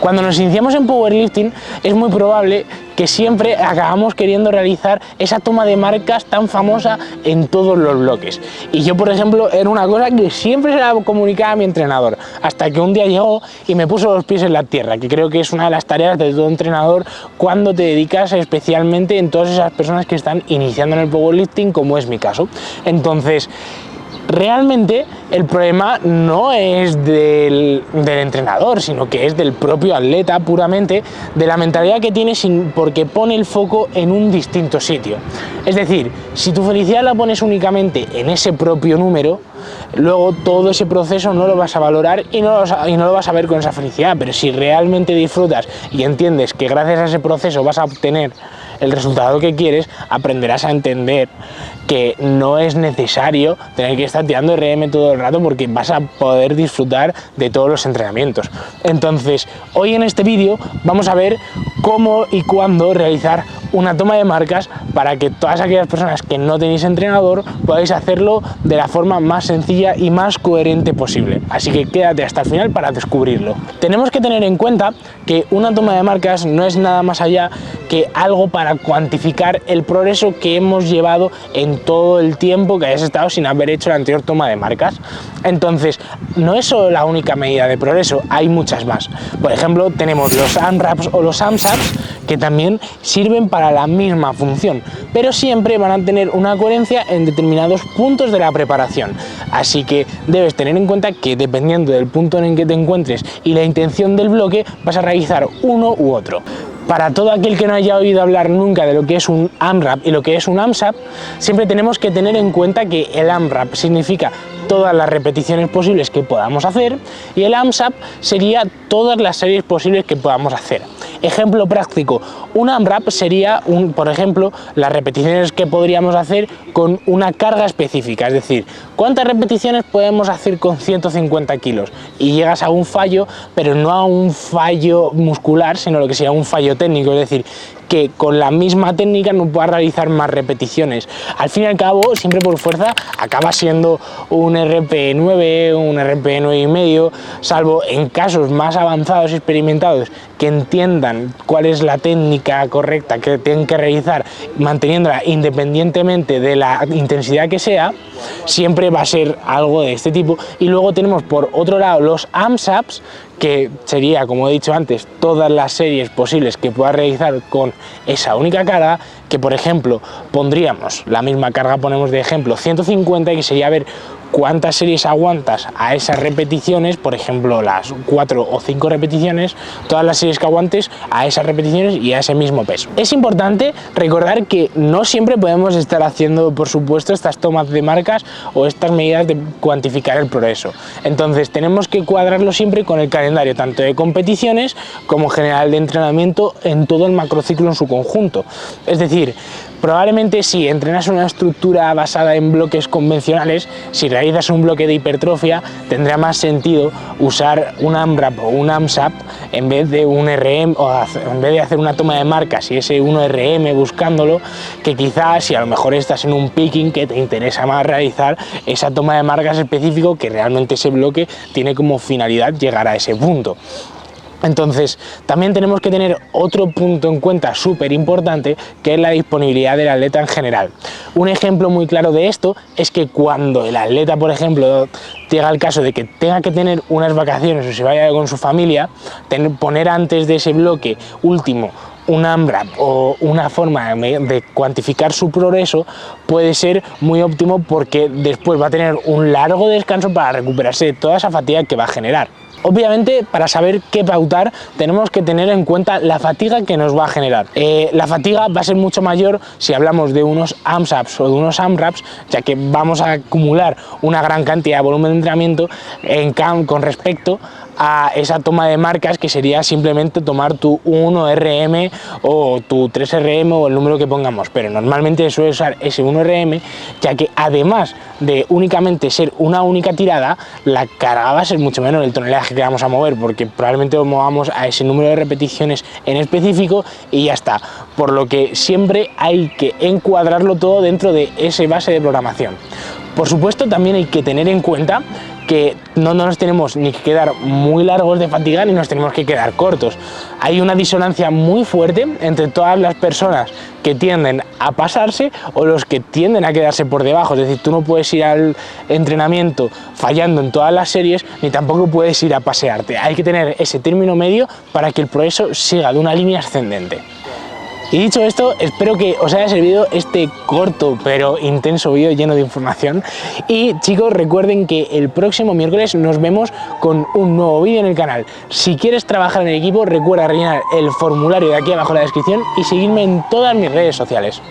Cuando nos iniciamos en powerlifting es muy probable que siempre acabamos queriendo realizar esa toma de marcas tan famosa en todos los bloques. Y yo, por ejemplo, era una cosa que siempre se la comunicaba a mi entrenador, hasta que un día llegó y me puso los pies en la tierra, que creo que es una de las tareas de todo entrenador cuando te dedicas especialmente en todas esas personas que están iniciando en el powerlifting, como es mi caso. Entonces, realmente el problema no es del entrenador, sino que es del propio atleta puramente, de la mentalidad que tiene porque pone el foco en un distinto sitio. Es decir, si tu felicidad la pones únicamente en ese propio número, luego todo ese proceso no lo vas a valorar y no lo vas a ver con esa felicidad. Pero si realmente disfrutas y entiendes que gracias a ese proceso vas a obtener el resultado que quieres, aprenderás a entender que no es necesario tener que estar tirando RM todo el rato, porque vas a poder disfrutar de todos los entrenamientos. Entonces, hoy en este vídeo vamos a ver cómo y cuándo realizar una toma de marcas para que todas aquellas personas que no tenéis entrenador podáis hacerlo de la forma más sencilla y más coherente posible. Así que quédate hasta el final para descubrirlo. Tenemos que tener en cuenta que una toma de marcas no es nada más allá que algo para cuantificar el progreso que hemos llevado en todo el tiempo que hayas estado sin haber hecho la anterior toma de marcas. Entonces, no es solo la única medida de progreso, hay muchas más. Por ejemplo, tenemos los AMRAPs o los AMSAPs, que también sirven para la misma función, pero siempre van a tener una coherencia en determinados puntos de la preparación. Así que debes tener en cuenta que dependiendo del punto en el que te encuentres y la intención del bloque, vas a realizar uno u otro. Para todo aquel que no haya oído hablar nunca de lo que es un AMRAP y lo que es un AMSAP, siempre tenemos que tener en cuenta que el AMRAP significa todas las repeticiones posibles que podamos hacer y el AMSAP sería todas las series posibles que podamos hacer. Ejemplo práctico, un AMRAP sería, por ejemplo, las repeticiones que podríamos hacer con una carga específica, es decir, cuántas repeticiones podemos hacer con 150 kilos y llegas a un fallo, pero no a un fallo muscular, sino lo que sería un fallo técnico, es decir, que con la misma técnica no puedas realizar más repeticiones. Al fin y al cabo, siempre por fuerza, acaba siendo un RP9, un RP9,5, salvo en casos más avanzados y experimentados que entiendan cuál es la técnica correcta que tienen que realizar, manteniéndola independientemente de la intensidad que sea, siempre va a ser algo de este tipo. Y luego tenemos por otro lado los AMSAPs, que sería, como he dicho antes, todas las series posibles que puedas realizar con esa única carga, que por ejemplo pondríamos la misma carga, ponemos de ejemplo 150, que sería ver cuántas series aguantas a esas repeticiones, por ejemplo las 4 o 5 repeticiones, todas las series que aguantes a esas repeticiones y a ese mismo peso. Es importante recordar que no siempre podemos estar haciendo, por supuesto, estas tomas de marcas o estas medidas de cuantificar el progreso. Entonces tenemos que cuadrarlo siempre con el calendario tanto de competiciones como general de entrenamiento en todo el macrociclo en su conjunto. Es decir, probablemente si entrenas una estructura basada en bloques convencionales, si realizas un bloque de hipertrofia, tendrá más sentido usar un AMRAP o un AMSAP en vez de un RM, o en vez de hacer una toma de marcas y ese 1RM buscándolo, que quizás si a lo mejor estás en un picking que te interesa más realizar esa toma de marcas específico, que realmente ese bloque tiene como finalidad llegar a ese punto. Entonces, también tenemos que tener otro punto en cuenta súper importante, que es la disponibilidad del atleta en general. Un ejemplo muy claro de esto es que cuando el atleta, por ejemplo, llega el caso de que tenga que tener unas vacaciones o se vaya con su familia, poner antes de ese bloque último un AMRAP o una forma de cuantificar su progreso puede ser muy óptimo, porque después va a tener un largo descanso para recuperarse de toda esa fatiga que va a generar. Obviamente, para saber qué pautar, tenemos que tener en cuenta la fatiga que nos va a generar. La fatiga va a ser mucho mayor si hablamos de unos AMSAPs o de unos AMRAPs, ya que vamos a acumular una gran cantidad de volumen de entrenamiento con respecto a esa toma de marcas, que sería simplemente tomar tu 1RM o tu 3RM o el número que pongamos, pero normalmente suele usar ese 1RM, ya que además de únicamente ser una única tirada, la carga va a ser mucho menor, el tonelaje que vamos a mover, porque probablemente lo movamos a ese número de repeticiones en específico y ya está. Por lo que siempre hay que encuadrarlo todo dentro de ese base de programación. Por supuesto, también hay que tener en cuenta que no nos tenemos ni que quedar muy largos de fatiga ni nos tenemos que quedar cortos. Hay una disonancia muy fuerte entre todas las personas que tienden a pasarse o los que tienden a quedarse por debajo. Es decir, tú no puedes ir al entrenamiento fallando en todas las series ni tampoco puedes ir a pasearte. Hay que tener ese término medio para que el progreso siga de una línea ascendente. Y dicho esto, espero que os haya servido este corto pero intenso vídeo lleno de información. Y chicos, recuerden que el próximo miércoles nos vemos con un nuevo vídeo en el canal. Si quieres trabajar en el equipo, recuerda rellenar el formulario de aquí abajo en la descripción y seguirme en todas mis redes sociales.